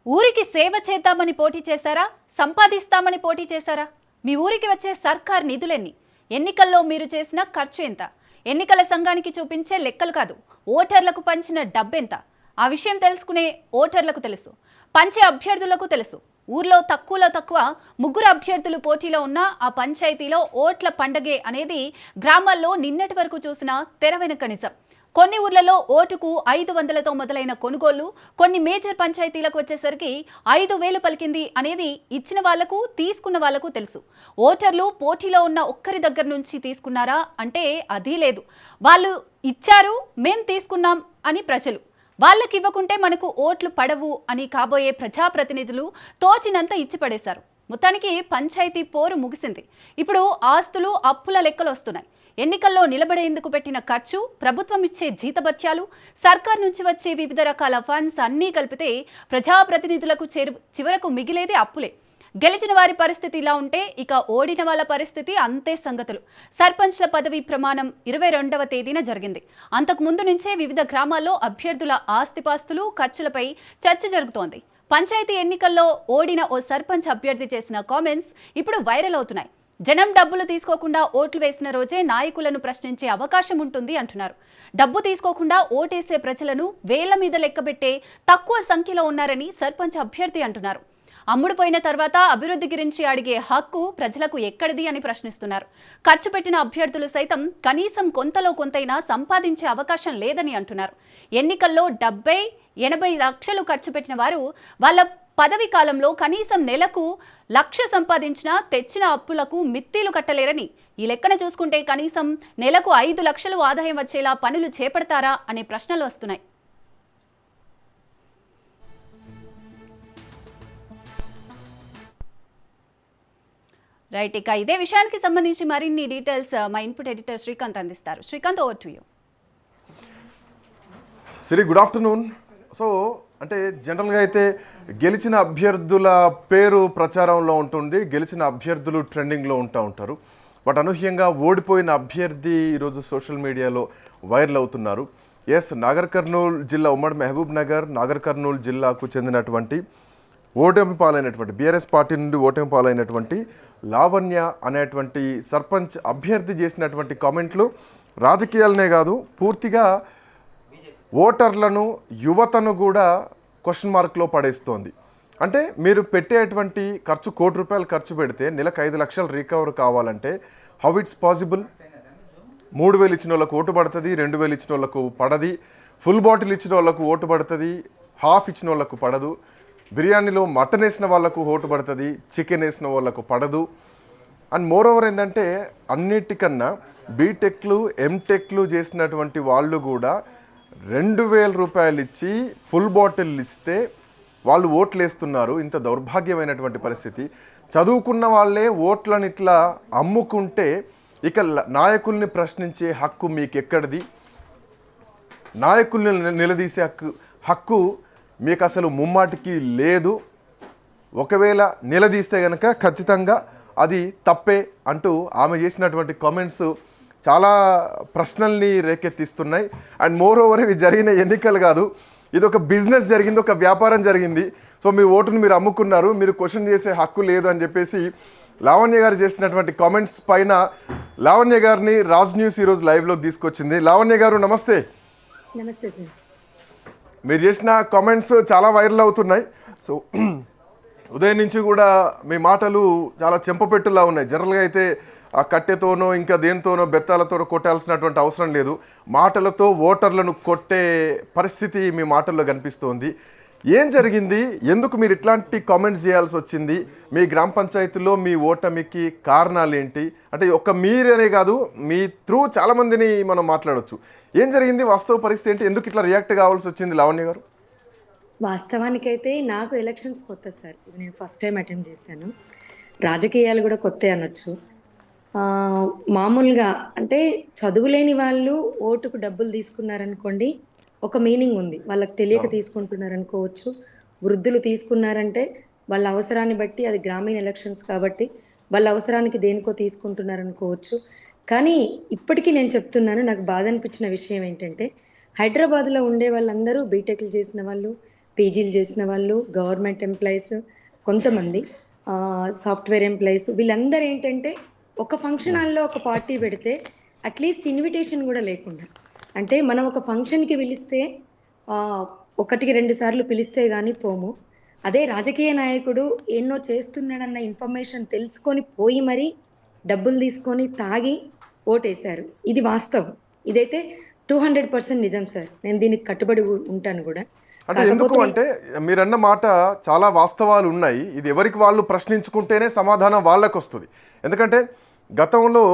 ఊరికి సేవ చేద్దామని పోటీ చేశారా? సంపాదిస్తామని పోటీ చేశారా? మీ ఊరికి వచ్చే సర్కార్ నిధులెన్ని? ఎన్నికల్లో మీరు చేసిన ఖర్చు ఎంత? ఎన్నికల సంఘానికి చూపించే లెక్కలు కాదు, ఓటర్లకు పంచిన డబ్బెంత? ఆ విషయం తెలుసుకునే ఓటర్లకు తెలుసు, పంచే అభ్యర్థులకు తెలుసు. ఊర్లో తక్కువలో తక్కువ ముగ్గురు అభ్యర్థులు పోటీలో ఉన్న ఆ పంచాయతీలో ఓట్ల పండగే అనేది గ్రామాల్లో నిన్నటి వరకు చూసిన తెర వెనుక నిజం. కొన్ని ఊర్లలో ఓటుకు 500తో మొదలైన కొనుగోళ్లు కొన్ని మేజర్ పంచాయతీలకు వచ్చేసరికి 5,000 పలికింది అనేది ఇచ్చిన వాళ్లకు తీసుకున్న వాళ్లకు తెలుసు. ఓటర్లు పోటీలో ఉన్న ఒక్కరి దగ్గర నుంచి తీసుకున్నారా అంటే అదీ లేదు. వాళ్ళు ఇచ్చారు, మేం తీసుకున్నాం అని ప్రజలు. వాళ్ళకి ఇవ్వకుంటే మనకు ఓట్లు పడవు అని కాబోయే ప్రజాప్రతినిధులు తోచినంత ఇచ్చి పడేశారు. మొత్తానికి పంచాయతీ పోరు ముగిసింది. ఇప్పుడు ఆస్తులు అప్పుల లెక్కలు వస్తున్నాయి. ఎన్నికల్లో నిలబడేందుకు పెట్టిన ఖర్చు, ప్రభుత్వం ఇచ్చే జీతభత్యాలు, సర్కార్ నుంచి వచ్చే వివిధ రకాల ఫండ్స్ అన్నీ కలిపితే ప్రజాప్రతినిధులకు చివరకు మిగిలేదే అప్పులే. గెలిచిన వారి పరిస్థితి ఇలా ఉంటే ఇక ఓడిన వాళ్ళ పరిస్థితి అంతే సంగతులు. సర్పంచ్ల పదవి ప్రమాణం 22వ తేదీన జరిగింది. అంతకు ముందు నుంచే వివిధ గ్రామాల్లో అభ్యర్థుల ఆస్తిపాస్తులు, ఖర్చులపై చర్చ జరుగుతోంది. పంచాయతీ ఎన్నికల్లో ఓడిన ఓ సర్పంచ్ అభ్యర్థి చేసిన కామెంట్స్ ఇప్పుడు వైరల్ అవుతున్నాయి. జనం డబ్బులు తీసుకోకుండా ఓట్లు వేసిన రోజే నాయకులను ప్రశ్నించే అవకాశం ఉంటుంది అంటున్నారు. డబ్బు తీసుకోకుండా ఓటేసే ప్రజలను వేళ్ల మీద లెక్కబెట్టే తక్కువ సంఖ్యలో ఉన్నారని సర్పంచ్ అభ్యర్థి అంటున్నారు. అమ్ముడుపోయిన తర్వాత అభివృద్ధి గురించి అడిగే హక్కు ప్రజలకు ఎక్కడిది అని ప్రశ్నిస్తున్నారు. ఖర్చు పెట్టిన అభ్యర్థులు సైతం కనీసం కొంతలో కొంతైనా సంపాదించే అవకాశం లేదని అంటున్నారు. ఎన్నికల్లో 70-80 లక్షలు ఖర్చు పెట్టిన వారు వాళ్ళ పదవి కాలంలో కనీసం నెలకు 1,00,000 సంపాదించినా తెచ్చిన అప్పులకు మిత్తీలు కట్టలేరని, ఈ లెక్కన చూసుకుంటే కనీసం నెలకు 5 లక్షలు ఆదాయం వచ్చేలా పనులు చేపడతారా అనే ప్రశ్నలు వస్తున్నాయి. రైట్, ఇక ఇదే విషయానికి సంబంధించి మరిన్ని డీటెయిల్స్ మా ఇన్పుట్ ఎడిటర్ శ్రీకాంత్ అందిస్తారు. Srikanth, over to you. Sri, good afternoon. So అంటే జనరల్గా అయితే గెలిచిన అభ్యర్థుల పేరు ప్రచారంలో ఉంటుంది, గెలిచిన అభ్యర్థులు ట్రెండింగ్లో ఉంటారు. బట్ అనూహ్యంగా ఓడిపోయిన అభ్యర్థి ఈరోజు సోషల్ మీడియాలో వైరల్ అవుతున్నారు. నాగర్ కర్నూల్ జిల్లా, ఉమ్మడి మహబూబ్ నగర్ నాగర్ కర్నూల్ జిల్లాకు చెందినటువంటి ఓటమి పాలైనటువంటి బీఆర్ఎస్ పార్టీ నుండి ఓటమి పాలైనటువంటి లావణ్య అనేటువంటి సర్పంచ్ అభ్యర్థి చేసినటువంటి కామెంట్లు రాజకీయాలనే కాదు, పూర్తిగా ఓటర్లను, యువతను కూడా క్వశ్చన్ మార్క్లో పడేస్తోంది. అంటే మీరు పెట్టేటువంటి ఖర్చు ₹1,00,00,000 ఖర్చు పెడితే నెలకు 5 లక్షలు రికవర్ కావాలంటే హౌ ఇట్స్ పాసిబుల్? 3,000 ఇచ్చిన వాళ్ళకు ఓటు పడుతుంది, 2,000 ఇచ్చిన వాళ్ళకు పడది, ఫుల్ బాటిల్ ఇచ్చిన వాళ్ళకు ఓటు పడుతుంది, హాఫ్ ఇచ్చిన వాళ్ళకు పడదు, బిర్యానీలో మటన్ వేసిన వాళ్ళకు ఓటు పడుతుంది, చికెన్ వేసిన వాళ్ళకు పడదు. అండ్ మోరోవర్ ఏంటంటే అన్నిటికన్నా బీటెక్లు, ఎంటెక్లు చేసినటువంటి వాళ్ళు కూడా ₹2,000 ఇచ్చి ఫుల్ బాటిల్ ఇస్తే వాళ్ళు ఓట్లు వేస్తున్నారు. ఇంత దౌర్భాగ్యమైనటువంటి పరిస్థితి. చదువుకున్న వాళ్ళే ఓట్లను ఇట్లా అమ్ముకుంటే ఇక నాయకుల్ని ప్రశ్నించే హక్కు మీకు ఎక్కడిది? నాయకుల్ని నిలదీసే హక్కు మీకు అసలు ముమ్మాటికి లేదు. ఒకవేళ నిలదీస్తే కనుక ఖచ్చితంగా అది తప్పే అంటూ ఆమె చేసినటువంటి కామెంట్స్ చాలా ప్రశ్నల్ని రేకెత్తిస్తున్నాయి. అండ్ మోర్ ఓవర్ ఇవి జరిగిన ఎన్నికలు కాదు, ఇది ఒక బిజినెస్ జరిగింది, ఒక వ్యాపారం జరిగింది. సో మీ ఓటును మీరు అమ్ముకున్నారు, మీరు క్వశ్చన్ చేసే హక్కు లేదు అని చెప్పేసి లావణ్య గారు చేసినటువంటి కామెంట్స్ పైన లావణ్య గారిని రాజ్ న్యూస్ ఈరోజు లైవ్లోకి తీసుకొచ్చింది. లావణ్య గారు, నమస్తే. నమస్తే సార్. మీరు చేసిన కామెంట్స్ చాలా వైరల్ అవుతున్నాయి. సో ఉదయం నుంచి కూడా మీ మాటలు చాలా చెంపపెట్టులా ఉన్నాయి. జనరల్గా అయితే ఆ కట్టెతోనో ఇంకా దేనితోనో బెత్తాలతో కొట్టాల్సినటువంటి అవసరం లేదు, మాటలతో ఓటర్లను కొట్టే పరిస్థితి మీ మాటల్లో కనిపిస్తోంది. ఏం జరిగింది? ఎందుకు మీరు ఇట్లాంటి కామెంట్స్ చేయాల్సి వచ్చింది? మీ గ్రామ పంచాయతీలో మీ ఓటమికి కారణాలు ఏంటి? అంటే ఒక్క మీరనే కాదు, మీ త్రూ చాలామందిని మనం మాట్లాడవచ్చు. ఏం జరిగింది? వాస్తవ పరిస్థితి ఏంటి? ఎందుకు ఇట్లా రియాక్ట్ కావాల్సి వచ్చింది లావణ్య గారు? వాస్తవానికైతే నాకు ఎలక్షన్స్ కొత్త సార్. ఇది నేను ఫస్ట్ టైం అటెండ్ చేశాను. రాజకీయాలు కూడా కొత్త అనొచ్చు. మామూలుగా అంటే చదువులేని వాళ్ళు ఓటుకు డబ్బులు తీసుకున్నారనుకోండి, ఒక మీనింగ్ ఉంది. వాళ్ళకి తెలియక తీసుకుంటున్నారనుకోవచ్చు. వృద్ధులు తీసుకున్నారంటే వాళ్ళ అవసరాన్ని బట్టి, అది గ్రామీణ ఎలక్షన్స్ కాబట్టి వాళ్ళ అవసరానికి దేనికో తీసుకుంటున్నారనుకోవచ్చు. కానీ ఇప్పటికీ నేను చెప్తున్నాను, నాకు బాధ అనిపించిన విషయం ఏంటంటే హైదరాబాద్లో ఉండే వాళ్ళందరూ బీటెక్లు చేసిన వాళ్ళు, పీజీలు చేసిన వాళ్ళు, గవర్నమెంట్ ఎంప్లాయీస్, కొంతమంది సాఫ్ట్వేర్ ఎంప్లాయీస్, వీళ్ళందరూ ఏంటంటే ఒక ఫంక్షన్ హాల్లో ఒక పార్టీ పెడితే అట్లీస్ట్ ఇన్విటేషన్ కూడా లేకుండా, అంటే మనం ఒక ఫంక్షన్కి పిలిస్తే ఒకటికి 2 సార్లు పిలిస్తే కానీ పోము. అదే రాజకీయ నాయకుడు ఎన్నో చేస్తున్నాడన్న ఇన్ఫర్మేషన్ తెలుసుకొని పోయి మరి డబ్బులు తీసుకొని తాగి ఓటేశారు. ఇది వాస్తవం. ఇదైతే 200% నిజం సార్. నేను దీనికి కట్టుబడి ఉంటాను కూడా. అంటే ఎందుకు అంటే మీరన్న మాట చాలా వాస్తవాలు ఉన్నాయి. ఇది ఎవరికి వాళ్ళు ప్రశ్నించుకుంటేనే సమాధానం వాళ్ళకు వస్తుంది. ఎందుకంటే గతంలో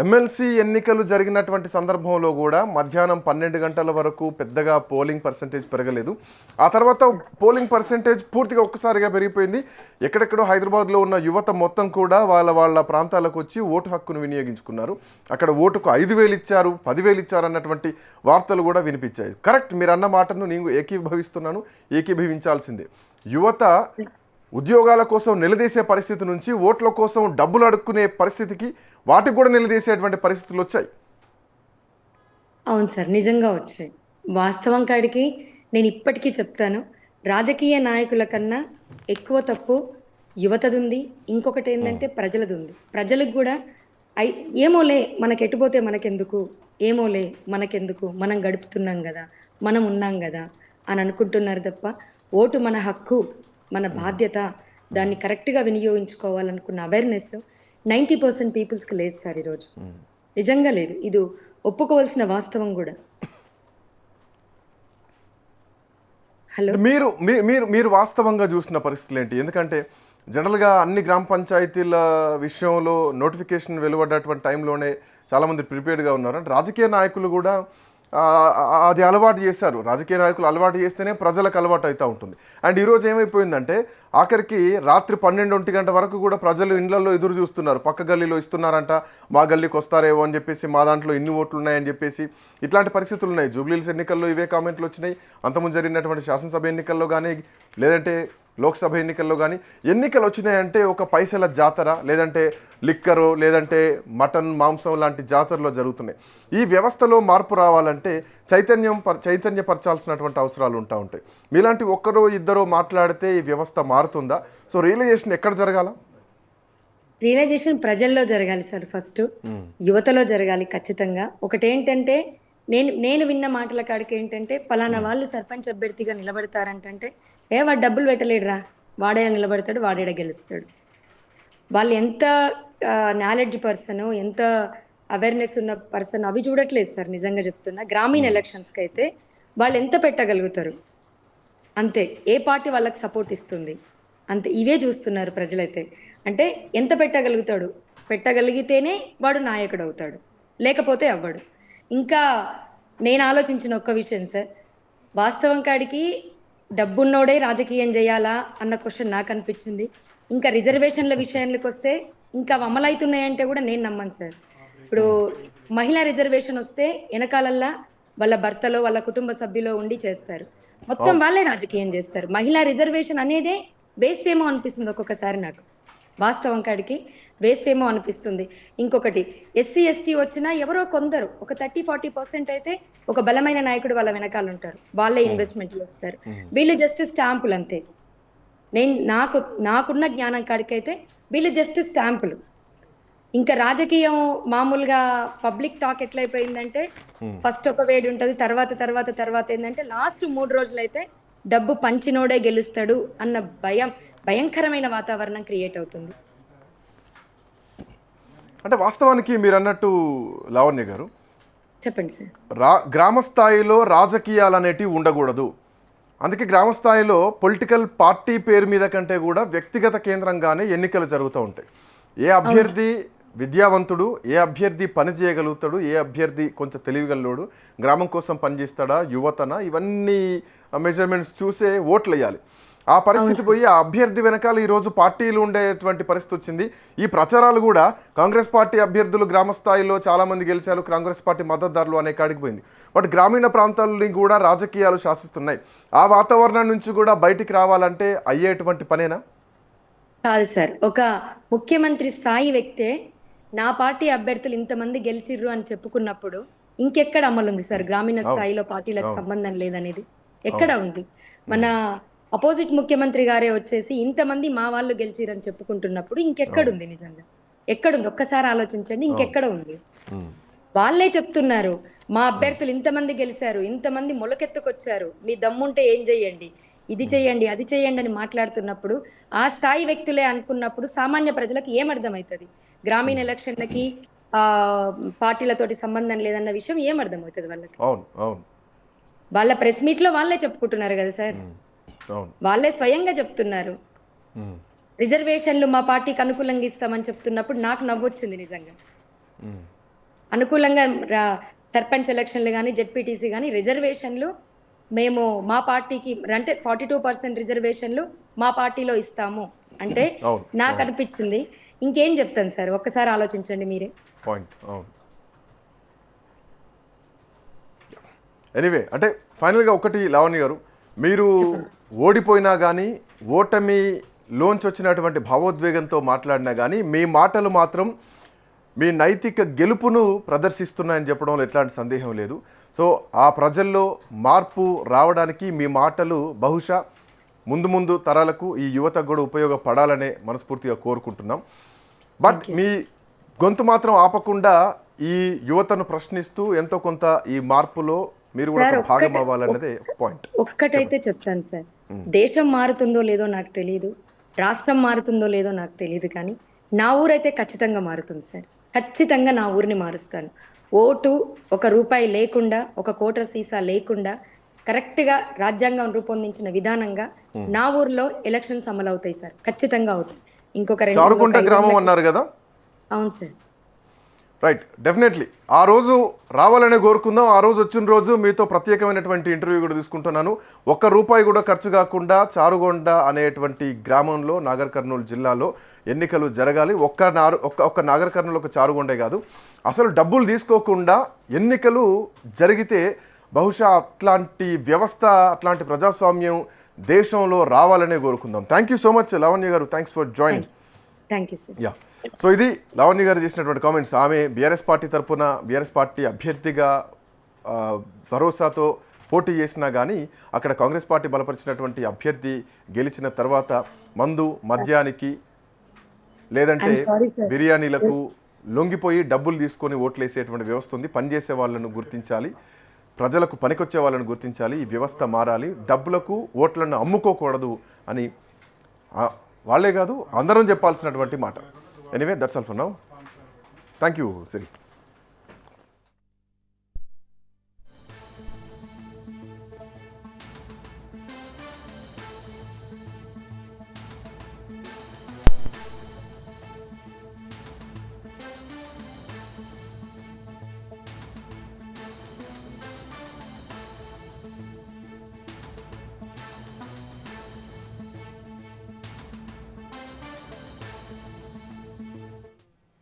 ఎమ్మెల్సీ ఎన్నికలు జరిగినటువంటి సందర్భంలో కూడా మధ్యాహ్నం 12 గంటల వరకు పెద్దగా పోలింగ్ పర్సంటేజ్ పెరగలేదు. ఆ తర్వాత పోలింగ్ పర్సంటేజ్ పూర్తిగా ఒక్కసారిగా పెరిగిపోయింది. ఎక్కడెక్కడో హైదరాబాద్లో ఉన్న యువత మొత్తం కూడా వాళ్ళ ప్రాంతాలకు వచ్చి ఓటు హక్కును వినియోగించుకున్నారు. అక్కడ ఓటుకు 5,000 ఇచ్చారు, 10,000 ఇచ్చారు అన్నటువంటి వార్తలు కూడా వినిపించాయి. కరెక్ట్, మీరు అన్న మాటను నేను ఏకీభవిస్తున్నాను, ఏకీభవించాల్సిందే. యువత ఉద్యోగాల కోసం నిలదీసే పరిస్థితి నుంచి ఓట్ల కోసం డబ్బులు అడుక్కునే పరిస్థితికి వాటికి కూడా నిలదీసేటువంటి పరిస్థితులు వచ్చాయి. అవును సార్, నిజంగా వచ్చాయి. వాస్తవం కాడికి నేను ఇప్పటికీ చెప్తాను, రాజకీయ నాయకుల కన్నా ఎక్కువ తప్పు యువతది ఉంది. ఇంకొకటి ఏంటంటే ప్రజలది ఉంది. ప్రజలకు కూడా ఏమోలే మనకు ఎటుపోతే మనకెందుకు, ఏమోలే మనకెందుకు, మనం గడుపుతున్నాం కదా, మనం ఉన్నాం కదా అని అనుకుంటున్నారు తప్ప ఓటు మన హక్కు, మన బాధ్యత, దాన్ని కరెక్ట్గా వినియోగించుకోవాలనుకున్న అవేర్నెస్ 90% పీపుల్స్కి లేదు సార్ ఈరోజు. నిజంగా లేదు. ఇది ఒప్పుకోవాల్సిన వాస్తవం కూడా. హలో, మీరు వాస్తవంగా చూసిన పరిస్థితులు ఏంటి? ఎందుకంటే జనరల్గా అన్ని గ్రామ పంచాయతీల విషయంలో నోటిఫికేషన్ వెలువడ్డటువంటి టైంలోనే చాలామంది ప్రిపేర్డ్గా ఉన్నారు. అంటే రాజకీయ నాయకులు కూడా అది అలవాటు చేశారు. రాజకీయ నాయకులు అలవాటు చేస్తేనే ప్రజలకు అలవాటు అవుతూ ఉంటుంది. అండ్ ఈరోజు ఏమైపోయిందంటే ఆఖరికి రాత్రి 12-1 గంట వరకు కూడా ప్రజలు ఇళ్లలో ఎదురు చూస్తున్నారు. పక్క గల్లీలో ఇస్తున్నారంట, మా గల్లీకి వస్తారేమో అని చెప్పేసి, మా దాంట్లో ఇన్ని ఓట్లు ఉన్నాయని చెప్పేసి ఇట్లాంటి పరిస్థితులు ఉన్నాయి. జూబ్లీహిల్స్ ఎన్నికల్లో ఇవే కామెంట్లు వచ్చినాయి. అంతకుముందు జరిగినటువంటి శాసనసభ ఎన్నికల్లో కానీ, లేదంటే లోక్సభ ఎన్నికల్లో కానీ ఎన్నికలు వచ్చినాయంటే ఒక పైసల జాతర, లేదంటే లిక్కరు, లేదంటే మటన్ మాంసం లాంటి జాతరలో జరుగుతున్నాయి. ఈ వ్యవస్థలో మార్పు రావాలంటే చైతన్యపరచాల్సినటువంటి అవసరాలు ఉంటాయి. మీలాంటి ఒక్కరో ఇద్దరో మాట్లాడితే ఈ వ్యవస్థ మారుతుందా? సో రియలైజేషన్ ఎక్కడ జరగాల? రియలైజేషన్ ప్రజల్లో జరగాలి సార్. ఫస్ట్ యువతలో జరగాలి ఖచ్చితంగా. ఒకటేంటంటే నేను విన్న మాటల కాడికి ఏంటంటే, పలానా వాళ్ళు సర్పంచ్ అభ్యర్థిగా నిలబడతారంటే వాడు డబ్బులు పెట్టలేడురా, వాడే నిలబడతాడు, వాడేడ గెలుస్తాడు. వాళ్ళు ఎంత నాలెడ్జ్ పర్సన్, ఎంత అవేర్నెస్ ఉన్న పర్సన్, అవి చూడట్లేదు సార్. నిజంగా చెప్తున్నా, గ్రామీణ ఎలక్షన్స్కి అయితే వాళ్ళు ఎంత పెట్టగలుగుతారు అంతే, ఏ పార్టీ వాళ్ళకి సపోర్ట్ ఇస్తుంది అంతే, ఇవే చూస్తున్నారు ప్రజలైతే. అంటే ఎంత పెట్టగలుగుతాడు, పెట్టగలిగితేనే వాడు నాయకుడు అవుతాడు, లేకపోతే అవ్వడు. ఇంకా నేను ఆలోచించిన ఒక్క విషయం సార్, వాస్తవం కాడికి డబ్బున్నోడే రాజకీయం చేయాలా అన్న క్వశ్చన్ నాకు అనిపించింది. ఇంకా రిజర్వేషన్ల విషయానికి వస్తే ఇంకా అమలవుతున్నాయంటే కూడా నేను నమ్మను సార్. ఇప్పుడు మహిళా రిజర్వేషన్ వస్తే వెనకాలల్లా వాళ్ళ భర్తలో, వాళ్ళ కుటుంబ సభ్యులో ఉండి చేస్తారు, మొత్తం వాళ్ళే రాజకీయం చేస్తారు. మహిళా రిజర్వేషన్ అనేదే వేస్ట్ ఏమో అనిపిస్తుంది ఒక్కొక్కసారి నాకు. వాస్తవం కాడికి వేస్ట్ ఏమో అనిపిస్తుంది. ఇంకొకటి, ఎస్సీ ఎస్టీ వచ్చినా ఎవరో కొందరు ఒక 30-40% అయితే ఒక బలమైన నాయకుడు వాళ్ళ వెనకాల ఉంటారు, వాళ్ళే ఇన్వెస్ట్మెంట్ చేస్తారు. వీళ్ళు జస్ట్ స్టాంపులు అంతే. నాకున్న జ్ఞానం కాడికైతే వీళ్ళు జస్ట్ స్టాంపులు. ఇంకా రాజకీయం మామూలుగా పబ్లిక్ టాక్ ఎట్లయిపోయిందంటే, ఫస్ట్ ఒక వేడి ఉంటుంది, తర్వాత ఏంటంటే లాస్ట్ 3 రోజులైతే డబ్బు పంచినోడే గెలుస్తాడు అన్న భయంకరమైన వాతావరణం క్రియేట్ అవుతుంది. అంటే వాస్తవానికి మీరు అన్నట్టు లావణ్య గారు, చెప్పండి సార్, గ్రామ స్థాయిలో రాజకీయాలు అనేటివి ఉండకూడదు. అందుకే గ్రామ స్థాయిలో పొలిటికల్ పార్టీ పేరు మీద కంటే కూడా వ్యక్తిగత కేంద్రంగానే ఎన్నికలు జరుగుతూ ఉంటాయి. ఏ అభ్యర్థి విద్యావంతుడు, ఏ అభ్యర్థి పని చేయగలుగుతాడు, ఏ అభ్యర్థి కొంచెం తెలివిగల్లోడు, గ్రామం కోసం పనిచేస్తాడా, యువతన, ఇవన్నీ మెజర్మెంట్స్ చూసే ఓట్లు వేయాలి. ఆ పరిస్థితి పోయి ఆ అభ్యర్థి వెనకాల ఈరోజు పార్టీలు ఉండేటువంటి పరిస్థితి వచ్చింది. ఈ ప్రచారాలు కూడా కాంగ్రెస్ పార్టీ అభ్యర్థులు గ్రామ స్థాయిలో చాలామంది గెలిచారు, కాంగ్రెస్ పార్టీ మద్దతుదారులు అనే కాడికి పోయింది. బట్ గ్రామీణ ప్రాంతాలని కూడా రాజకీయాలు శాసిస్తున్నాయి. ఆ వాతావరణం నుంచి కూడా బయటికి రావాలంటే అయ్యేటువంటి పనేనా? కాదు సార్. ఒక ముఖ్యమంత్రి స్థాయి వ్యక్తే నా పార్టీ అభ్యర్థులు ఇంతమంది గెలిచిర్రు అని చెప్పుకున్నప్పుడు ఇంకెక్కడ అమలు ఉంది సార్ గ్రామీణ స్థాయిలో పార్టీలకు సంబంధం లేదనేది? ఎక్కడ ఉంది? మన అపోజిట్ ముఖ్యమంత్రి గారే వచ్చేసి ఇంతమంది మా వాళ్ళు గెలిచిరని చెప్పుకుంటున్నప్పుడు ఇంకెక్కడుంది నిజంగా? ఎక్కడుంది? ఒక్కసారి ఆలోచించండి, ఇంకెక్కడ ఉంది? వాళ్ళే చెప్తున్నారు, మా అభ్యర్థులు ఇంతమంది గెలిచారు, ఇంతమంది మొలకెత్తుకొచ్చారు, మీ దమ్ముంటే ఏం చెయ్యండి, ఇది చెయ్యండి, అది చెయ్యండి అని మాట్లాడుతున్నప్పుడు ఆ స్థాయి వ్యక్తులే అనుకున్నప్పుడు సామాన్య ప్రజలకు ఏమర్థమవుతుంది? గ్రామీణ ఎలక్షన్లకి పార్టీలతోటి సంబంధం లేదన్న విషయం ఏమర్థమవుతుంది వాళ్ళకి? అవును అవును వాళ్ళ ప్రెస్ మీట్ లో వాళ్ళే చెప్పుకుంటున్నారు కదా సార్, అవును వాళ్ళే స్వయంగా చెప్తున్నారు. రిజర్వేషన్లు మా పార్టీకి అనుకూలంగా ఇస్తామని చెప్తున్నప్పుడు నాకు నవ్వొచ్చింది నిజంగా. అనుకూలంగా సర్పంచ్ ఎలక్షన్లు కానీ జెడ్పీటీసీ కానీ రిజర్వేషన్లు మేము మా పార్టీకి అంటే 42% రిజర్వేషన్లు మా పార్టీలో ఇస్తాము అంటే నాకు అనిపించింది. ఇంకేం చెప్తాను సార్, ఒక్కసారి ఆలోచించండి మీరే. పాయింట్. అవును. ఎనీవే అంటే ఫైనల్గా ఒకటి లావణ్య గారు, మీరు ఓడిపోయినా కానీ ఓటమిలోంచి వచ్చినటువంటి భావోద్వేగంతో మాట్లాడినా కానీ మీ మాటలు మాత్రం మీ నైతిక గెలుపును ప్రదర్శిస్తున్నాయని చెప్పడంలో ఎట్లాంటి సందేహం లేదు. సో ఆ ప్రజల్లో మార్పు రావడానికి మీ మాటలు బహుశా ముందు ముందు తరాలకు ఈ యువతకు కూడా ఉపయోగపడాలనే మనస్ఫూర్తిగా కోరుకుంటున్నాం. బట్ మీ గొంతు మాత్రం ఆపకుండా ఈ యువతను ప్రశ్నిస్తూ ఎంతో కొంత ఈ మార్పులో మీరు కూడా భాగం అవ్వాలన్నదే పాయింట్. ఒక్కటైతే చెప్తాను సార్, దేశం మారుతుందో లేదో నాకు తెలియదు, రాష్ట్రం మారుతుందో లేదో నాకు తెలియదు, కానీ నా ఊరైతే ఖచ్చితంగా మారుతుంది సార్. ఖచ్చితంగా నా ఊరిని మారుస్తాను. ఓటు ₹1 లేకుండా, ఒక కోటర్ సీసా లేకుండా కరెక్ట్గా రాజ్యాంగం రూపొందించిన విధానంగా నా ఊర్లో ఎలక్షన్స్ అమలు అవుతాయి సార్, ఖచ్చితంగా అవుతాయి. ఇంకొక చారుకుంట గ్రామం అన్నారు కదా? అవును సార్. రైట్, డెఫినెట్లీ ఆ రోజు రావాలనే కోరుకుందాం. ఆ రోజు వచ్చిన రోజు మీతో ప్రత్యేకమైనటువంటి ఇంటర్వ్యూ కూడా తీసుకుంటున్నాను. ₹1 కూడా ఖర్చు కాకుండా చారుగొండ అనేటువంటి గ్రామంలో నాగర్ కర్నూలు జిల్లాలో ఎన్నికలు జరగాలి. ఒక్క నాగర్ కర్నూలు ఒక చారుగొండే కాదు, అసలు డబ్బులు తీసుకోకుండా ఎన్నికలు జరిగితే బహుశా అట్లాంటి వ్యవస్థ, అట్లాంటి ప్రజాస్వామ్యం దేశంలో రావాలనే కోరుకుందాం. Thank you so much Lavanya గారు, thanks for joining. Thank you sir. Yeah, so ఇది లావణ్య గారు చేసినటువంటి కామెంట్స్. ఆమె బీఆర్ఎస్ పార్టీ తరఫున బీఆర్ఎస్ పార్టీ అభ్యర్థిగా భరోసాతో పోటీ చేసినా కానీ అక్కడ కాంగ్రెస్ పార్టీ బలపరిచినటువంటి అభ్యర్థి గెలిచిన తర్వాత మందు, మద్యానికి లేదంటే బిర్యానీలకు లొంగిపోయి డబ్బులు తీసుకొని ఓట్లు వేసేటువంటి వ్యవస్థ ఉంది. పనిచేసే వాళ్ళను గుర్తించాలి, ప్రజలకు పనికొచ్చే వాళ్ళను గుర్తించాలి, ఈ వ్యవస్థ మారాలి, డబ్బులకు ఓట్లను అమ్ముకోకూడదు అని వాళ్ళే కాదు అందరం చెప్పాల్సినటువంటి మాట. Anyway that's all for now. Thank you Siri.